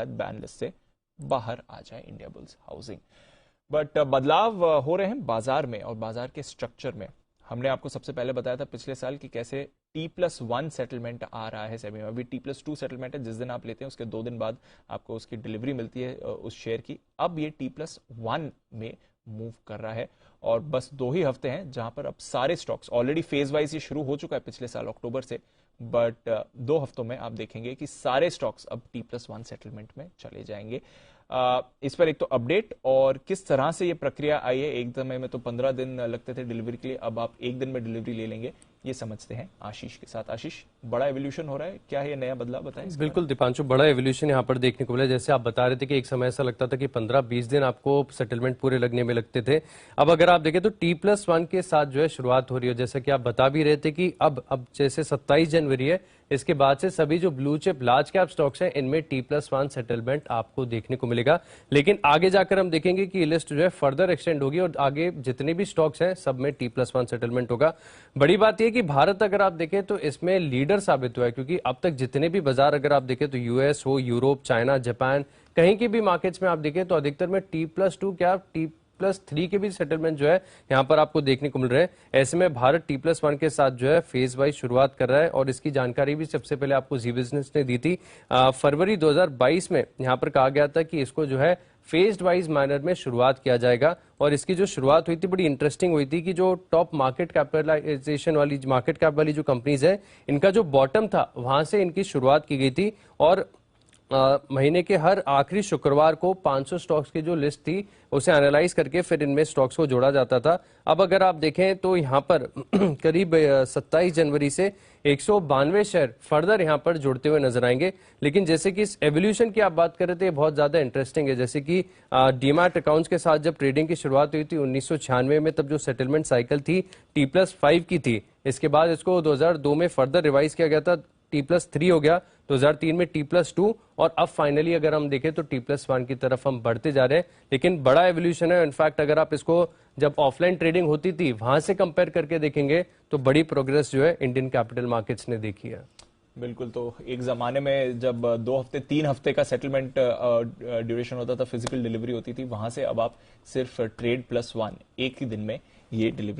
Ban list से बाहर आ जाए इंडिया बुल्स हाउसिंग। बट बदलाव हो रहे हैं बाजार में और बाजार के स्ट्रक्चर में। हमने आपको सबसे पहले बताया था पिछले साल कि कैसे T+1 सेटलमेंट आ रहा है सेबी में। अभी T+2 सेटलमेंट है, जिस दिन आप लेते हैं उसके 2 दिन बाद आपको उसकी डिलीवरी मिलती है उस शेयर की। अब ये T+1 में मूव कर रहा है और बस 2 ही हफ्ते हैं जहां पर अब सारे स्टॉक्स, ऑलरेडी फेज वाइज ये शुरू हो चुका है पिछले साल अक्टूबर से, बट 2 हफ्तों में आप देखेंगे कि सारे स्टॉक्स अब T+1 सेटलमेंट में चले जाएंगे। इस पर एक तो अपडेट और किस तरह से ये प्रक्रिया आई है। एक समय में तो 15 दिन लगते थे डिलीवरी के लिए, अब आप 1 दिन में डिलीवरी ले लेंगे। ये समझते हैं आशीष के साथ। आशीष, बड़ा एवोल्यूशन हो रहा है, क्या है ये नया बदलाव, बताएं। बिल्कुल दीपांशु, बड़ा एवोल्यूशन यहाँ पर देखने को मिला। जैसे आप बता रहे थे कि एक समय ऐसा लगता था कि 15-20 दिन आपको सेटलमेंट पूरे लगने में लगते थे। अब अगर आप देखें तो T+1 के साथ जो है शुरुआत हो रही है। जैसा कि आप बता भी रहे थे कि अब जैसे 27 जनवरी है, इसके बाद से सभी जो blue chip large cap stocks हैं इनमें T+1 सेटलमेंट आपको देखने को मिलेगा। लेकिन आगे जाकर हम देखेंगे कि लिस्ट जो है फर्दर एक्सटेंड होगी और आगे जितने भी स्टॉक्स हैं सब में T+1 सेटलमेंट होगा। बड़ी बात यह कि भारत अगर आप देखें तो इसमें लीडर साबित हुआ है, क्योंकि अब तक जितने भी बाजार अगर आप देखें तो यूएस हो, यूरोप, चाइना, जापान, कहीं के भी मार्केट्स में आप देखें तो अधिकतर में T+2 क्या T+3 के भी सेटलमेंट जो है यहाँ पर आपको देखने को मिल रहे हैं। ऐसे में भारत T+1 के साथ जो है फेज वाइज शुरुआत कर रहा है और इसकी जानकारी भी सबसे पहले आपको जी बिजनेस ने दी थी। फरवरी 2022 में यहाँ पर कहा गया था कि इसको जो है फेज्ड वाइज मैनर में शुरुआत किया जाएगा और इसकी जो शुरुआत हुई थी बड़ी इंटरेस्टिंग हुई थी कि जो टॉप मार्केट कैपिटलाइजेशन वाली मार्केट कैप वाली जो कंपनीज है इनका जो बॉटम था वहां से इनकी शुरुआत की गई थी और महीने के हर आखिरी शुक्रवार को 500 स्टॉक्स की जो लिस्ट थी उसे एनालाइज करके फिर इनमें स्टॉक्स को जोड़ा जाता था। अब अगर आप देखें तो यहाँ पर करीब 27 जनवरी से 192 शेयर फर्दर यहाँ पर जुड़ते हुए नजर आएंगे। लेकिन जैसे कि इस एवोल्यूशन की आप बात कर रहे थे, बहुत ज्यादा इंटरेस्टिंग है। जैसे कि डीमैट अकाउंट्स के साथ जब ट्रेडिंग की शुरुआत हुई थी 1996 में, तब जो सेटलमेंट साइकिल थी T+5 की थी। इसके बाद इसको 2002 में फर्दर रिवाइज किया गया था, T+3 हो गया, 2003 में T+2 और अब फाइनली अगर हम देखें तो T+1 की तरफ हम बढ़ते जा रहे हैं। लेकिन बड़ा एवोल्यूशन है। इनफैक्ट अगर आप इसको जब ऑफलाइन ट्रेडिंग होती थी वहां से कंपेयर करके देखेंगे तो बड़ी प्रोग्रेस जो है इंडियन कैपिटल मार्केट्स ने देखी है। बिल्कुल। तो एक जमाने में जब 2 हफ्ते 3 हफ्ते का सेटलमेंट ड्यूरेशन होता था, फिजिकल डिलीवरी होती थी, वहां से अब आप सिर्फ ट्रेड+1 एक ही दिन में ये डिलीवरी